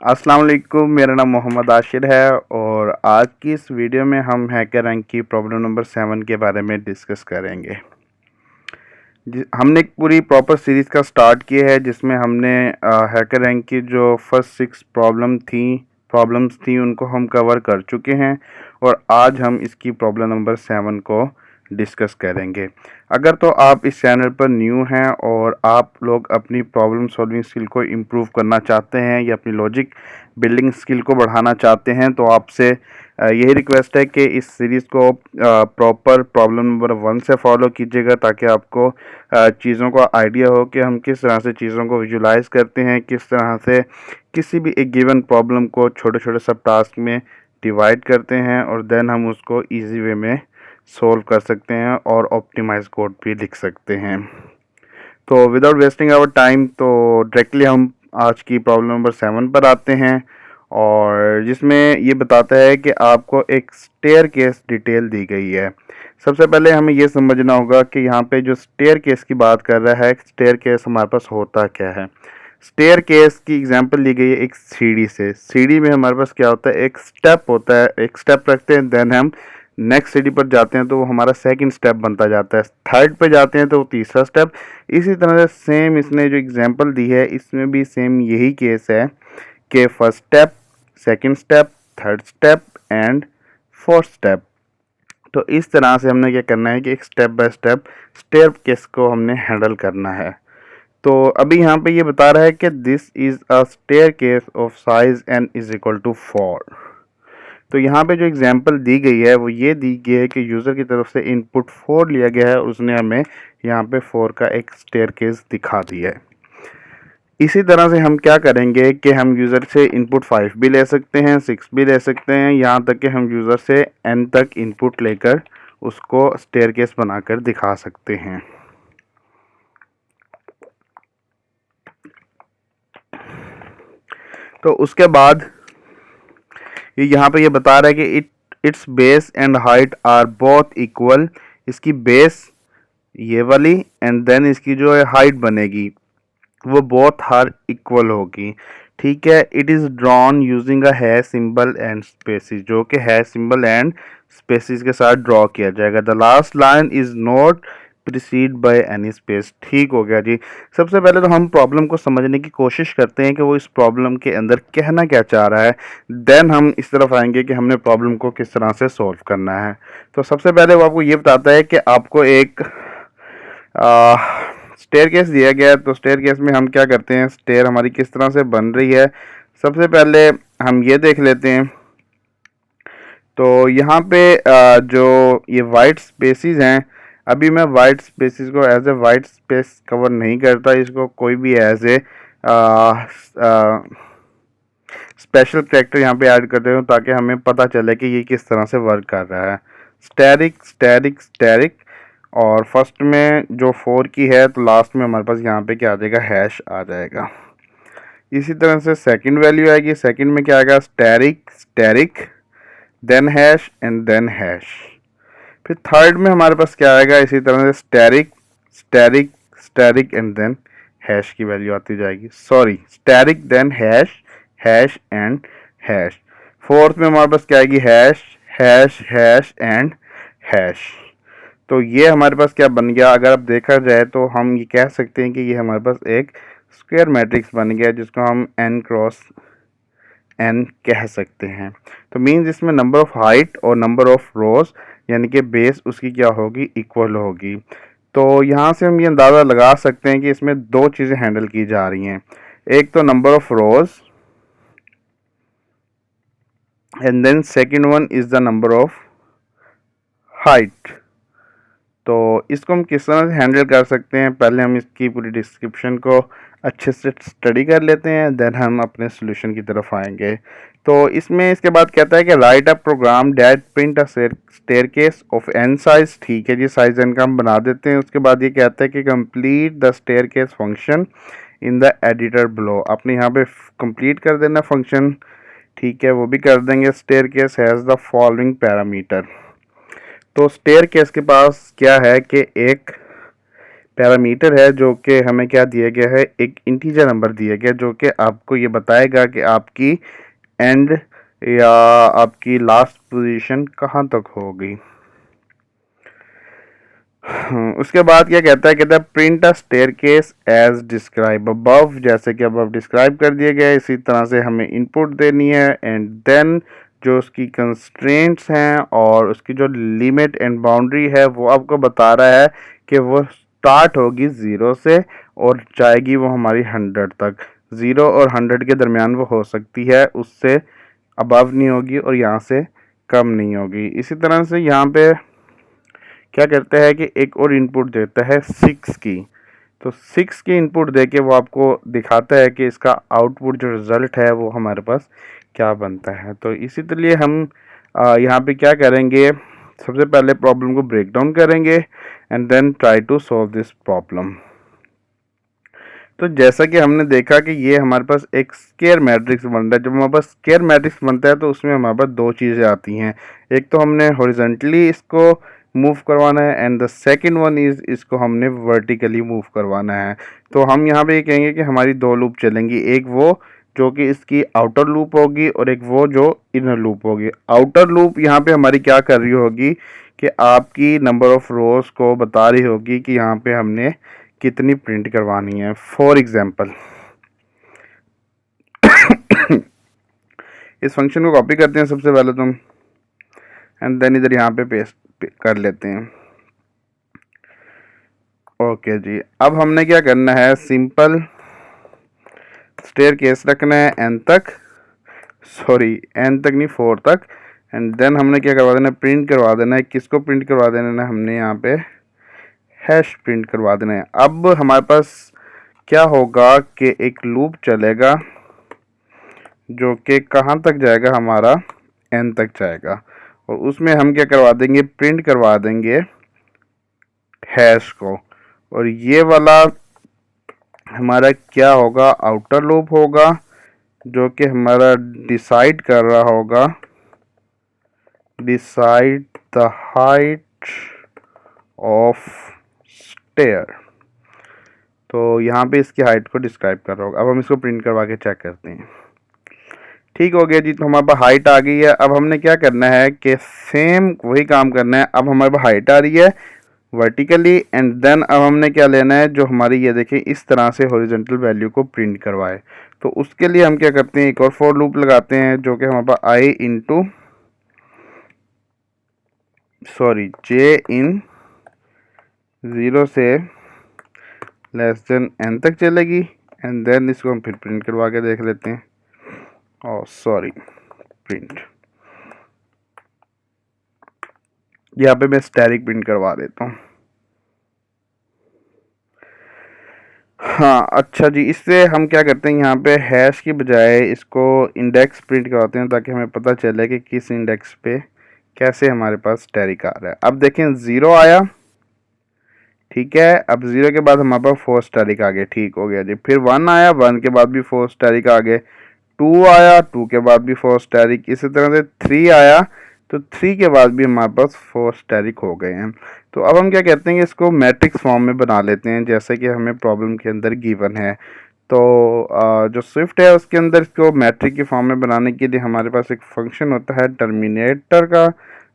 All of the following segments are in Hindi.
अस्सलाम वालेकुम, मेरा नाम मोहम्मद आशिर है और आज की इस वीडियो में हम हैकर रैंक की प्रॉब्लम नंबर 7 के बारे में डिस्कस करेंगे। हमने एक पूरी प्रॉपर सीरीज़ का स्टार्ट किया है जिसमें हमने हैकर रैंक की जो फर्स्ट 6 प्रॉब्लम्स थी उनको हम कवर कर चुके हैं और आज हम इसकी प्रॉब्लम नंबर 7 को डिस्कस करेंगे। अगर तो आप इस चैनल पर न्यू हैं और आप लोग अपनी प्रॉब्लम सॉल्विंग स्किल को इम्प्रूव करना चाहते हैं या अपनी लॉजिक बिल्डिंग स्किल को बढ़ाना चाहते हैं तो आपसे यही रिक्वेस्ट है कि इस सीरीज़ को प्रॉपर प्रॉब्लम नंबर 1 से फॉलो कीजिएगा ताकि आपको चीज़ों का आइडिया हो कि हम किस तरह से चीज़ों को विजुलाइज करते हैं, किस तरह से किसी भी एक गिवन प्रॉब्लम को छोटे छोटे सब टास्क में डिवाइड करते हैं और देन हम उसको ईजी वे में सोल्व कर सकते हैं और ऑप्टिमाइज कोड भी लिख सकते हैं। तो विदाउट वेस्टिंग आवर टाइम तो डायरेक्टली हम आज की प्रॉब्लम नंबर 7 पर आते हैं और जिसमें ये बताता है कि आपको एक स्टेयर केस डिटेल दी गई है। सबसे पहले हमें ये समझना होगा कि यहाँ पे जो स्टेयर केस की बात कर रहा है, स्टेयर केस हमारे पास होता क्या है। स्टेयर केस की एग्जांपल ली गई है एक सीढ़ी से। सीढ़ी में हमारे पास क्या होता है, एक स्टेप होता है, एक स्टेप रखते हैं, देन हम नेक्स्ट सीढ़ी पर जाते हैं तो वो हमारा सेकंड स्टेप बनता जाता है, थर्ड पे जाते हैं तो वो तीसरा स्टेप। इसी तरह से सेम इसने जो एग्जांपल दी है इसमें भी सेम यही केस है कि first step, second step, third step and fourth step. तो इस तरह से हमने क्या करना है कि एक step by step stair case को हमने हैंडल करना है। तो अभी यहाँ पे ये बता रहा है कि this is a stair case of size n is equal to 4। तो यहाँ पे जो एग्जांपल दी गई है वो ये दी गई है कि यूज़र की तरफ से इनपुट 4 लिया गया है, उसने हमें यहाँ पे 4 का एक स्टेयर केस दिखा दिया है। इसी तरह से हम क्या करेंगे कि हम यूज़र से इनपुट 5 भी ले सकते हैं, 6 भी ले सकते हैं, यहाँ तक कि हम यूज़र से n तक इनपुट लेकर उसको स्टेयर केस बनाकर दिखा सकते हैं। तो उसके बाद यहाँ पे ये बता रहा है कि its base and height are both equal. इसकी बेस ये वाली एंड देन इसकी जो है हाइट बनेगी वो बोथ आर इक्वल होगी। ठीक है। It is drawn using a hash symbol and spaces, जो कि हैश सिंबल एंड स्पेसिस के साथ ड्रॉ किया जाएगा। The last line is not preceded by any space. ठीक हो गया जी। सबसे पहले तो हम प्रॉब्लम को समझने की कोशिश करते हैं कि वो इस प्रॉब्लम के अंदर कहना क्या चाह रहा है, देन हम इस तरफ आएंगे कि हमने प्रॉब्लम को किस तरह से सॉल्व करना है। तो सबसे पहले वो आपको ये बताता है कि आपको एक स्टेयर केस दिया गया है। तो स्टेयर केस में हम क्या करते हैं, स्टेयर हमारी किस तरह से बन रही है सबसे पहले हम ये देख लेते हैं। तो यहाँ पे जो ये वाइट स्पेसिस हैं, अभी मैं वाइट स्पेसिस को as a white space cover नहीं करता, इसको कोई भी एज ए स्पेशल कैरेक्टर यहाँ पे ऐड कर देता हूँ ताकि हमें पता चले कि ये किस तरह से वर्क कर रहा है। स्टैरिक स्टैरिक स्टैरिक और फर्स्ट में जो 4 की है तो लास्ट में हमारे पास यहाँ पे क्या आ जाएगा, हैश आ जाएगा। इसी तरह से सेकंड वैल्यू आएगी, सेकंड में क्या आएगा, asterisk asterisk then hash and then hash. फिर थर्ड में हमारे पास क्या आएगा, इसी तरह से asterisk asterisk asterisk and then hash की वैल्यू आती जाएगी, sorry asterisk then hash hash and hash. Fourth में हमारे पास क्या आएगी, hash hash hash and hash. तो ये हमारे पास क्या बन गया, अगर अब देखा जाए तो हम ये कह सकते हैं कि ये हमारे पास एक स्क्वायर मैट्रिक्स बन गया जिसको हम n क्रॉस n कह सकते हैं। तो मीन्स इसमें नंबर ऑफ हाइट और नंबर ऑफ रोज यानी कि बेस उसकी क्या होगी, इक्वल होगी। तो यहाँ से हम ये अंदाज़ा लगा सकते हैं कि इसमें दो चीज़ें हैंडल की जा रही हैं, एक तो number of rows and then second one is the number of height. तो इसको हम किस तरह से हैंडल कर सकते हैं, पहले हम इसकी पूरी डिस्क्रिप्शन को अच्छे से स्टडी कर लेते हैं, देन हम अपने सोल्यूशन की तरफ आएंगे। तो इसमें इसके बाद कहता है कि write a program that print a staircase of n size. ठीक है जी, साइज n का हम बना देते हैं। उसके बाद ये कहता है कि complete the staircase function in the editor below. आपने यहाँ पे कंप्लीट कर देना फंक्शन, ठीक है, वो भी कर देंगे। Staircase has the following parameter. तो स्टेयर केस के पास क्या है कि एक पैरामीटर है जो कि हमें क्या दिया गया है, एक इंटीजर नंबर दिया गया जो कि आपको ये बताएगा कि आपकी एंड या आपकी लास्ट पोजीशन कहाँ तक होगी। उसके बाद क्या कहता है print a staircase as describe above, जैसे कि अबव डिस्क्राइब कर दिया गया है इसी तरह से हमें इनपुट देनी है। एंड देन जो उसकी कंस्ट्रेंट्स हैं और उसकी जो लिमिट एंड बाउंड्री है वो आपको बता रहा है कि वो स्टार्ट होगी 0 से और जाएगी वो हमारी 100 तक। 0 और 100 के दरमियान वो हो सकती है, उससे अबव नहीं होगी और यहाँ से कम नहीं होगी। इसी तरह से यहाँ पे क्या करता है कि एक और इनपुट देता है 6 की, तो 6 की इनपुट देके वो आपको दिखाता है कि इसका आउटपुट जो रिज़ल्ट है वो हमारे पास क्या बनता है। तो इसी लिए हम यहाँ पे क्या करेंगे, सबसे पहले प्रॉब्लम को ब्रेक डाउन करेंगे and then try to solve this problem. तो जैसा कि हमने देखा कि ये हमारे पास एक स्क्वायर मैट्रिक्स बन रहा है। जब हमारे पास स्क्वायर मैट्रिक्स बनता है तो उसमें हमारे पास दो चीज़ें आती हैं, एक तो हमने हॉरिजॉन्टली इसको मूव करवाना है and the second one is इसको हमने वर्टिकली मूव करवाना है। तो हम यहाँ पे ये कहेंगे कि हमारी दो लूप चलेंगी, एक वो जो कि इसकी आउटर लूप होगी और एक वो जो इनर लूप होगी। आउटर लूप यहाँ पे हमारी क्या कर रही होगी कि आपकी नंबर ऑफ रोज को बता रही होगी कि यहाँ पे हमने कितनी प्रिंट करवानी है। फॉर एग्जाम्पल इस फंक्शन को कॉपी करते हैं सबसे पहले तुम एंड देन इधर यहाँ पे पेस्ट कर लेते हैं। ओके जी, अब हमने क्या करना है, सिंपल स्टेयरकेस रखना है एन तक, सॉरी एन तक नहीं 4 तक। एंड देन हमने क्या करवा देना है, प्रिंट करवा देना है। किसको प्रिंट करवा देना है, हमने यहाँ पे हैश प्रिंट करवा देना है। अब हमारे पास क्या होगा कि एक लूप चलेगा जो कि कहाँ तक जाएगा, हमारा एन तक जाएगा और उसमें हम क्या करवा देंगे, प्रिंट करवा देंगे हैश को। और ये वाला हमारा क्या होगा, आउटर लूप होगा जो कि हमारा डिसाइड कर रहा होगा, decide the height of stair. तो यहाँ पे इसकी हाइट को डिस्क्राइब कर रहा होगा। अब हम इसको प्रिंट करवा के चेक करते हैं। ठीक हो गया जी, तो हमारे पास हाइट आ गई है। अब हमने क्या करना है कि सेम वही काम करना है। अब हमारे पास हाइट आ रही है वर्टिकली एंड देन अब हमने क्या लेना है, जो हमारी ये देखें इस तरह से हॉरिजॉन्टल वैल्यू को प्रिंट करवाए। तो उसके लिए हम क्या करते हैं, एक और फॉर लूप लगाते हैं जो कि हमारे पास आई इंटू सॉरी जे इन 0 से लेस देन एन तक चलेगी एंड देन इसको हम फिर प्रिंट करवा के देख लेते हैं। और सॉरी प्रिंट, यहाँ पे मैं स्टैटिक प्रिंट करवा देता हूँ। हाँ अच्छा जी, इससे हम क्या करते हैं, यहाँ पे हैश की बजाय इसको इंडेक्स प्रिंट करवाते हैं ताकि हमें पता चले कि किस इंडेक्स पे कैसे हमारे पास स्टैटिक आ रहा है। अब देखें 0 आया, ठीक है। अब 0 के बाद हमारे पास 4 स्टैटिक आ गए, ठीक हो गया जी। फिर 1 आया, 1 के बाद भी 4 स्टैटिक आ गए। 2 आया, 2 के बाद भी 4 स्टैटिक। इसी तरह से 3 आया तो 3 के बाद भी हमारे पास 4 स्टैटिक हो गए हैं। तो अब हम क्या कहते हैं कि इसको मैट्रिक्स फॉर्म में बना लेते हैं जैसे कि हमें प्रॉब्लम के अंदर गिवन है। तो जो स्विफ्ट है उसके अंदर इसको मैट्रिक के फॉर्म में बनाने के लिए हमारे पास एक फंक्शन होता है टर्मिनेटर का,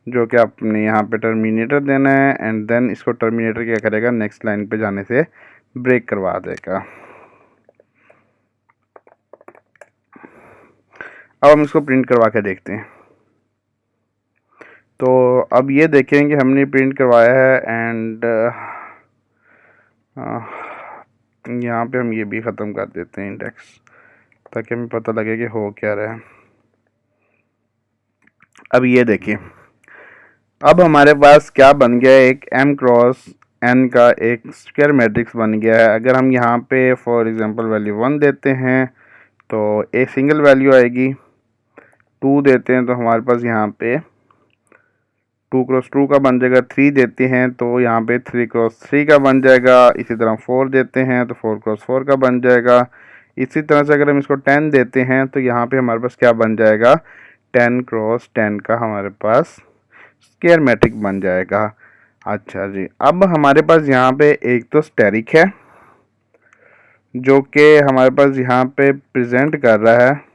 जो कि आपने यहाँ पे टर्मिनेटर देना है एंड देन इसको टर्मिनेटर क्या करेगा, नेक्स्ट लाइन पे जाने से ब्रेक करवा देगा। अब हम इसको प्रिंट करवा के देखते हैं। तो अब ये देखेंगे हमने प्रिंट करवाया है एंड यहाँ पे हम ये भी ख़त्म कर देते हैं इंडेक्स, ताकि हमें पता लगे कि हो क्या रहा है। अब ये देखिए, अब हमारे पास क्या बन गया है, एक m क्रॉस n का एक स्क्वायर मैट्रिक्स बन गया है। अगर हम यहाँ पे फॉर एग्जांपल वैल्यू 1 देते हैं तो एक सिंगल वैल्यू आएगी, 2 देते हैं तो हमारे पास यहाँ पे 2 क्रॉस 2 का बन जाएगा, 3 देते हैं तो यहाँ पे 3 क्रॉस 3 का बन जाएगा। इसी तरह 4 देते हैं तो 4 क्रॉस 4 का बन जाएगा। इसी तरह से अगर हम इसको 10 देते हैं तो यहाँ पे हमारे पास क्या बन जाएगा, 10 क्रॉस 10 का हमारे पास स्क्वायर मैट्रिक्स बन जाएगा। अच्छा जी, अब हमारे पास यहाँ पे एक तो स्टैटिक है जो कि हमारे पास यहाँ पे प्रेजेंट कर रहा है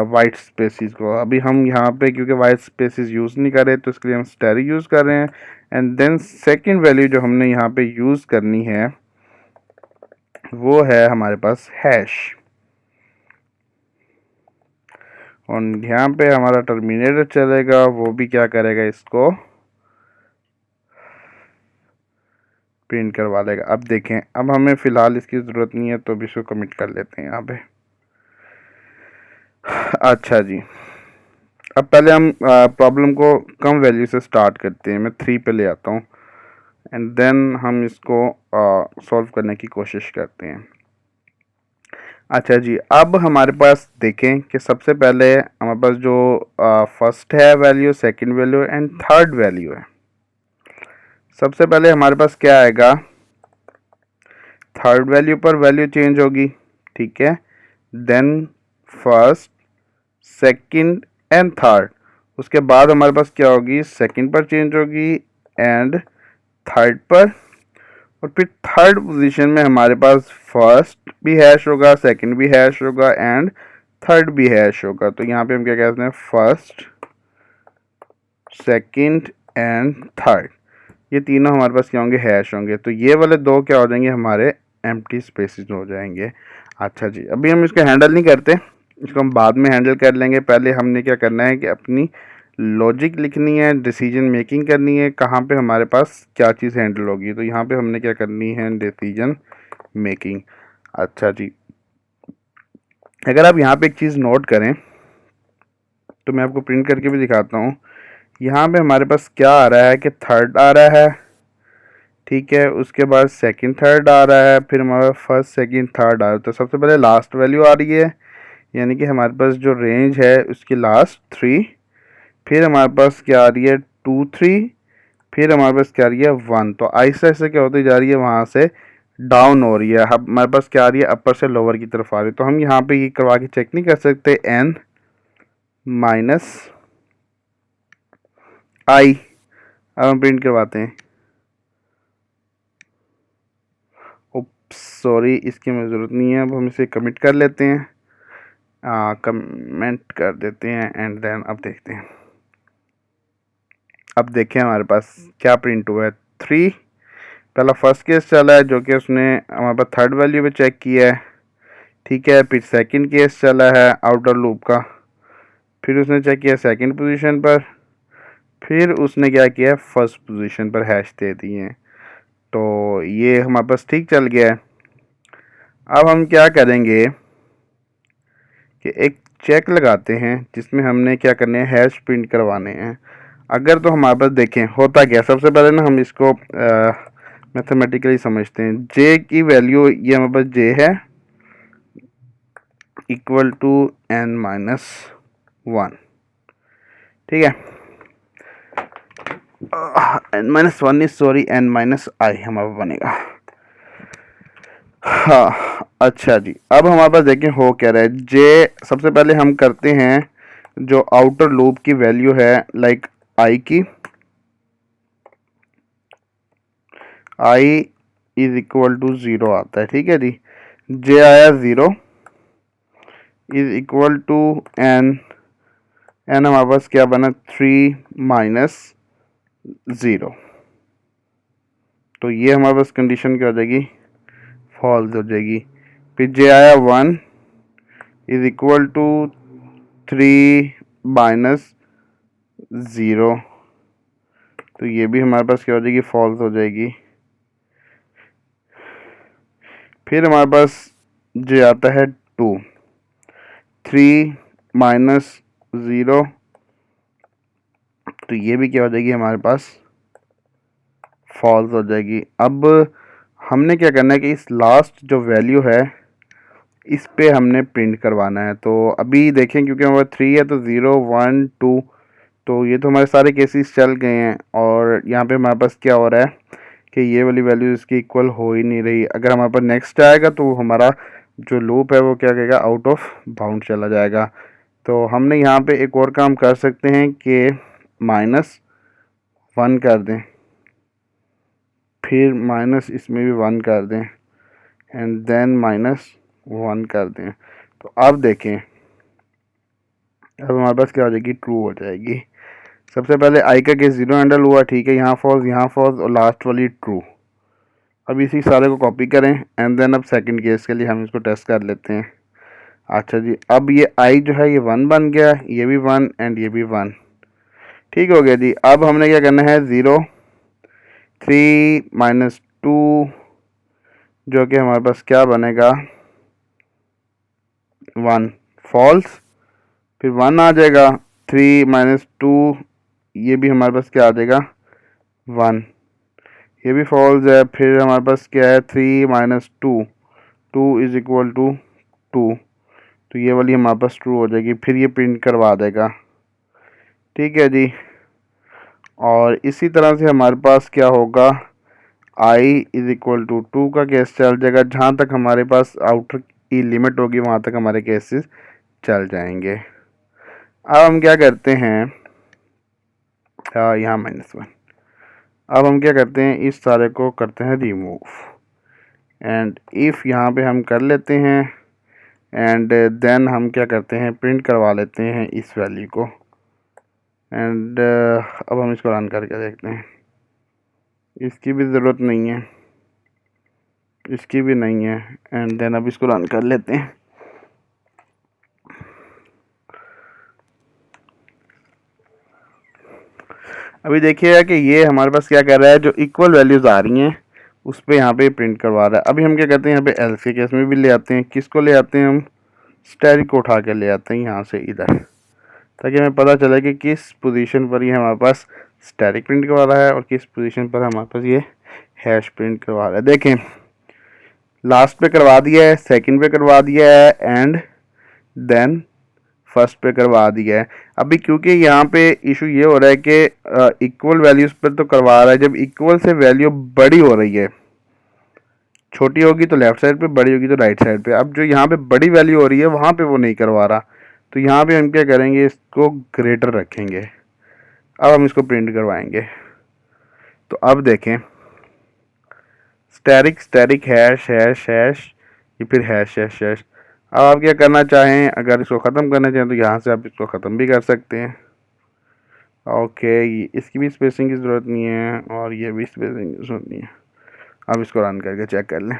वाइट स्पेसिस को। अभी हम यहाँ पे क्योंकि वाइट स्पेसिस यूज़ नहीं कर रहे तो इसके लिए हम स्टैटिक यूज़ कर रहे हैं। एंड देन सेकंड वैल्यू जो हमने यहाँ पे यूज़ करनी है वो है हमारे पास हैश। और यहाँ पे हमारा टर्मिनेटर चलेगा, वो भी क्या करेगा, इसको प्रिंट करवा लेगा। अब देखें, अब हमें फ़िलहाल इसकी ज़रूरत नहीं है तो भी इसको कमिट कर लेते हैं यहाँ पे। अच्छा जी, अब पहले हम प्रॉब्लम को कम वैल्यू से स्टार्ट करते हैं। मैं 3 पे ले आता हूँ एंड देन हम इसको सॉल्व करने की कोशिश करते हैं। अच्छा जी, अब हमारे पास देखें कि सबसे पहले हमारे पास जो फर्स्ट है value, second value and third value है। सबसे पहले हमारे पास क्या आएगा, थर्ड वैल्यू पर वैल्यू चेंज होगी, ठीक है। Then first, second and third, उसके बाद हमारे पास क्या होगी, सेकंड पर चेंज होगी एंड थर्ड पर, और फिर थर्ड पोजीशन में हमारे पास फर्स्ट भी हैश होगा, सेकंड भी हैश होगा एंड थर्ड भी हैश होगा। तो यहाँ पे हम क्या कहते हैं, फर्स्ट, सेकंड एंड थर्ड, ये तीनों हमारे पास क्या होंगे, हैश होंगे। तो ये वाले दो क्या हो जाएंगे, हमारे एम्प्टी स्पेसेस हो जाएंगे। अच्छा जी, अभी हम इसको हैंडल नहीं करते, इसको हम बाद में हैंडल कर लेंगे। पहले हमने क्या करना है कि अपनी लॉजिक लिखनी है, डिसीजन मेकिंग करनी है, कहाँ पे हमारे पास क्या चीज़ हैंडल होगी। तो यहाँ पे हमने क्या करनी है, डिसीजन मेकिंग। अच्छा जी, अगर आप यहाँ पे एक चीज़ नोट करें तो मैं आपको प्रिंट करके भी दिखाता हूँ। यहाँ पे हमारे पास क्या आ रहा है कि थर्ड आ रहा है, ठीक है, उसके बाद सेकंड थर्ड आ रहा है, फिर हमारा फर्स्ट सेकंड थर्ड आ रहा है। तो सबसे पहले लास्ट वैल्यू आ रही है, यानी कि हमारे पास जो रेंज है उसकी लास्ट 3, फिर हमारे पास क्या आ रही है 2 3, फिर हमारे पास क्या आ रही है 1। तो आहिस्ता आहिस्ता क्या होती जा रही है, वहाँ से डाउन हो रही है। अब हमारे पास क्या आ रही है, अपर से लोअर की तरफ आ रही है। तो हम यहाँ पे ये करवा के चेक नहीं कर सकते, n माइनस आई। अब हम प्रिंट करवाते हैं, सॉरी इसकी हमें ज़रूरत नहीं है। अब हम इसे कमिट कर लेते हैं, कमेंट कर देते हैं एंड देन अब देखते हैं। अब देखें हमारे पास क्या प्रिंट हुआ है, 3। पहला फर्स्ट केस चला है जो कि उसने हमारे पास थर्ड वैल्यू पे चेक किया है, ठीक है। फिर सेकंड केस चला है आउटर लूप का, फिर उसने चेक किया सेकंड पोजीशन पर, फिर उसने क्या किया, फर्स्ट पोजीशन पर हैश दे दिए हैं। तो ये हमारे पास ठीक चल गया है। अब हम क्या करेंगे कि एक चेक लगाते हैं जिसमें हमने क्या करने हैं, हैश प्रिंट करवाने हैं। अगर तो हमारे पास देखें होता क्या, सबसे पहले ना हम इसको मैथमेटिकली समझते हैं। जे की वैल्यू, ये हमारे पास जे है इक्वल टू n माइनस 1, ठीक है। n minus 1 is sorry n minus I हमारे पास बनेगा। हाँ अच्छा जी, अब हमारे पास देखें हो क्या रहा है। जे सबसे पहले हम करते हैं जो आउटर लूप की वैल्यू है, लाइक आई की, आई इज इक्वल टू 0 आता है, ठीक है जी। जे आया 0 is equal to N, N हमारे पास क्या बना, 3 माइनस 0। तो ये हमारे पास कंडीशन क्या हो जाएगी, फॉल्स हो जाएगी। फिर जे आया 1 इज इक्वल टू 3 माइनस 0, तो ये भी हमारे पास क्या हो जाएगी, फॉल्स हो जाएगी। फिर हमारे पास जे आता है 2, 3 माइनस 0, तो ये भी क्या हो जाएगी, हमारे पास फॉल्स हो जाएगी। अब हमने क्या करना है कि इस लास्ट जो वैल्यू है इस पे हमने प्रिंट करवाना है। तो अभी देखें क्योंकि हमारे 3 है तो 0 1 2, तो ये तो हमारे सारे केसेस चल गए हैं। और यहाँ पे हमारे पास क्या हो रहा है कि ये वाली वैल्यू इसकी इक्वल हो ही नहीं रही। अगर हमारे पास नेक्स्ट आएगा तो हमारा जो लूप है वो क्या कहेगा, आउट ऑफ बाउंड चला जाएगा। तो हमने यहाँ पे एक और काम कर सकते हैं कि माइनस 1 कर दें, फिर माइनस इसमें भी 1 कर दें एंड देन -1 कर दें। तो अब देखें, अब हमारे पास क्या हो जाएगी, ट्रू हो जाएगी। सबसे पहले आई का केस 0 हैंडल हुआ, ठीक है, यहाँ फॉल्स और लास्ट वाली ट्रू। अब इसी सारे को कॉपी करें एंड देन अब सेकंड केस के लिए हम इसको टेस्ट कर लेते हैं। अच्छा जी, अब ये आई जो है ये 1 बन गया, ये भी 1 एंड ये भी 1, ठीक हो गया जी। अब हमने क्या करना है, 0 3 -2 जो कि हमारे पास क्या बनेगा, 1 फॉल्स, फिर 1 आ जाएगा, 3 -2 ये भी हमारे पास क्या आ जाएगा, 1, ये भी फॉल्स है। फिर हमारे पास क्या है, 3 -2 2 इज इक्वल टू 2, तो ये वाली हमारे पास ट्रू हो जाएगी, फिर ये प्रिंट करवा देगा, ठीक है जी। और इसी तरह से हमारे पास क्या होगा, i इज इक्वल टू 2 का केस चल जाएगा, जहाँ तक हमारे पास आउटर की लिमिट होगी वहाँ तक हमारे केसेस चल जाएंगे। अब हम क्या करते हैं, यहाँ -1, अब हम क्या करते हैं, इस सारे को करते हैं रिमूव एंड इफ़ यहाँ पे हम कर लेते हैं एंड देन हम क्या करते हैं, प्रिंट करवा लेते हैं इस वैल्यू को एंड अब हम इसको रन करके देखते हैं। इसकी भी ज़रूरत नहीं है, इसकी भी नहीं है एंड देन अब इसको रन कर लेते हैं। अभी देखिएगा कि ये हमारे पास क्या कर रहा है, जो इक्वल वैल्यूज़ आ रही हैं उस पर यहाँ पे प्रिंट करवा रहा है। अभी हम क्या करते हैं, यहाँ पे एल्स के केस में भी ले आते हैं, किसको ले आते हैं, हम स्टैरिक को उठा के ले आते हैं यहाँ से इधर, ताकि हमें पता चले कि किस पोजीशन पर ये हमारे पास स्टैरिक प्रिंट करवा रहा है और किस पोजीशन पर हमारे पास ये हैश प्रिंट करवा रहा है। देखें, लास्ट पे करवा दिया है, सेकंड पे करवा दिया है एंड देन फर्स्ट पे करवा दिया है। अभी क्योंकि यहाँ पे इशू ये हो रहा है कि इक्वल वैल्यूज़ पर तो करवा रहा है, जब इक्वल से वैल्यू बड़ी हो रही है, छोटी होगी तो लेफ्ट साइड पे, बड़ी होगी तो राइट साइड पे, अब जो यहाँ पे बड़ी वैल्यू हो रही है वहाँ पे वो नहीं करवा रहा, तो यहाँ पे हम क्या करेंगे, इसको ग्रेटर रखेंगे। अब हम इसको प्रिंट करवाएंगे। तो अब देखें, स्टैरिक हैश हैश हैश, ये फिर हैश हैश हैश। अब आप क्या करना चाहें, अगर इसको ख़त्म करना चाहें तो यहाँ से आप इसको ख़त्म भी कर सकते हैं। ओके, इसकी भी स्पेसिंग की ज़रूरत नहीं है और ये भी स्पेसिंग की ज़रूरत नहीं है। अब इसको रन करके चेक कर लें।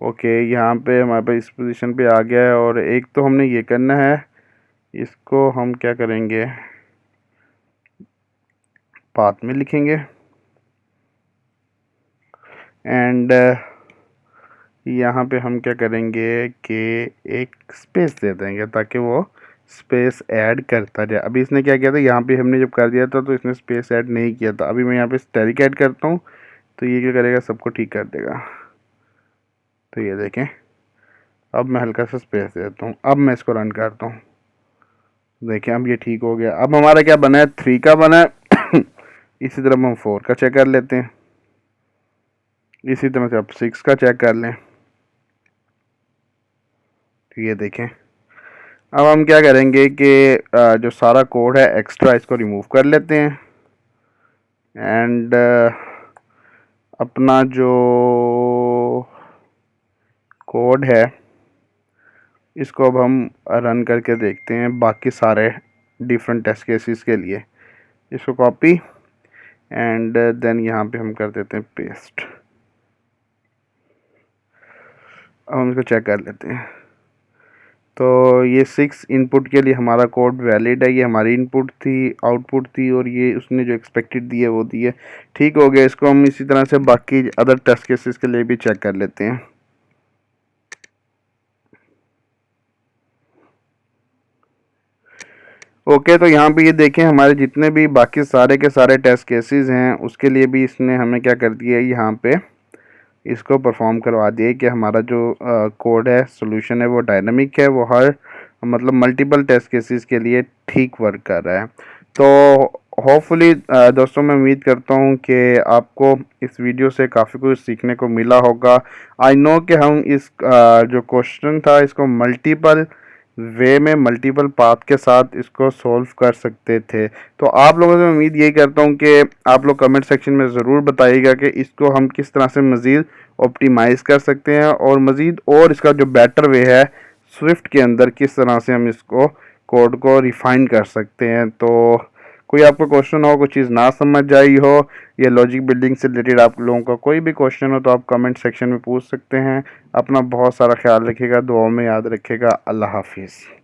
ओके, यहाँ पे हमारे पास इस पोजीशन पे आ गया है और एक तो हमने ये करना है, इसको हम क्या करेंगे, पाथ में लिखेंगे एंड यहाँ पे हम क्या करेंगे कि एक स्पेस दे देंगे ताकि वो स्पेस ऐड करता जाए। अभी इसने क्या किया था, यहाँ पे हमने जब कर दिया था तो इसने स्पेस ऐड नहीं किया था। अभी मैं यहाँ पे स्टैरिक ऐड करता हूँ तो ये क्या करेगा, सबको ठीक कर देगा। तो ये देखें, अब मैं हल्का सा स्पेस देता हूँ, अब मैं इसको रन करता हूँ, देखें अब ये ठीक हो गया। अब हमारा क्या बना है, 3 का बना है इसी तरह हम 4 का चेक कर लेते हैं, इसी तरह से आप 6 का चेक कर लें। तो ये देखें, अब हम क्या करेंगे कि जो सारा कोड है एक्स्ट्रा इसको रिमूव कर लेते हैं एंड अपना जो कोड है इसको अब हम रन करके देखते हैं बाकी सारे डिफरेंट टेस्ट केसेस के लिए। इसको कॉपी एंड देन यहाँ पे हम कर देते हैं पेस्ट। अब हम इसको चेक कर लेते हैं। तो ये 6 इनपुट के लिए हमारा कोड वैलिड है, ये हमारी इनपुट थी, आउटपुट थी और ये उसने जो एक्सपेक्टेड दी है वो दी है, ठीक हो गया। इसको हम इसी तरह से बाकी अदर टेस्ट केसेस के लिए भी चेक कर लेते हैं। ओके, तो यहाँ पे ये देखें, हमारे जितने भी बाकी सारे के सारे टेस्ट केसेस हैं उसके लिए भी इसने हमें क्या कर दिया है, यहाँ पे इसको परफॉर्म करवा दिया कि हमारा जो कोड है, सोल्यूशन है, वो डायनामिक है, वो हर मतलब मल्टीपल टेस्ट केसेस के लिए ठीक वर्क कर रहा है। तो होपफुली दोस्तों, मैं उम्मीद करता हूँ कि आपको इस वीडियो से काफ़ी कुछ सीखने को मिला होगा। आई नो कि हम इस जो क्वेश्चन था इसको मल्टीपल वे में मल्टीपल पाथ के साथ इसको सॉल्व कर सकते थे। तो आप लोगों से उम्मीद यही करता हूँ कि आप लोग कमेंट सेक्शन में ज़रूर बताइएगा कि इसको हम किस तरह से मज़ीद ऑप्टिमाइज़ कर सकते हैं और मज़ीद और इसका जो बेटर वे है स्विफ्ट के अंदर किस तरह से हम इसको कोड को रिफ़ाइन कर सकते हैं। तो कोई आपका क्वेश्चन हो, कोई चीज़ ना समझ आई हो या लॉजिक बिल्डिंग से रिलेटेड आप लोगों का कोई भी क्वेश्चन हो तो आप कमेंट सेक्शन में पूछ सकते हैं। अपना बहुत सारा ख्याल रखिएगा, दुआओं में याद रखिएगा। अल्लाह हाफिज़।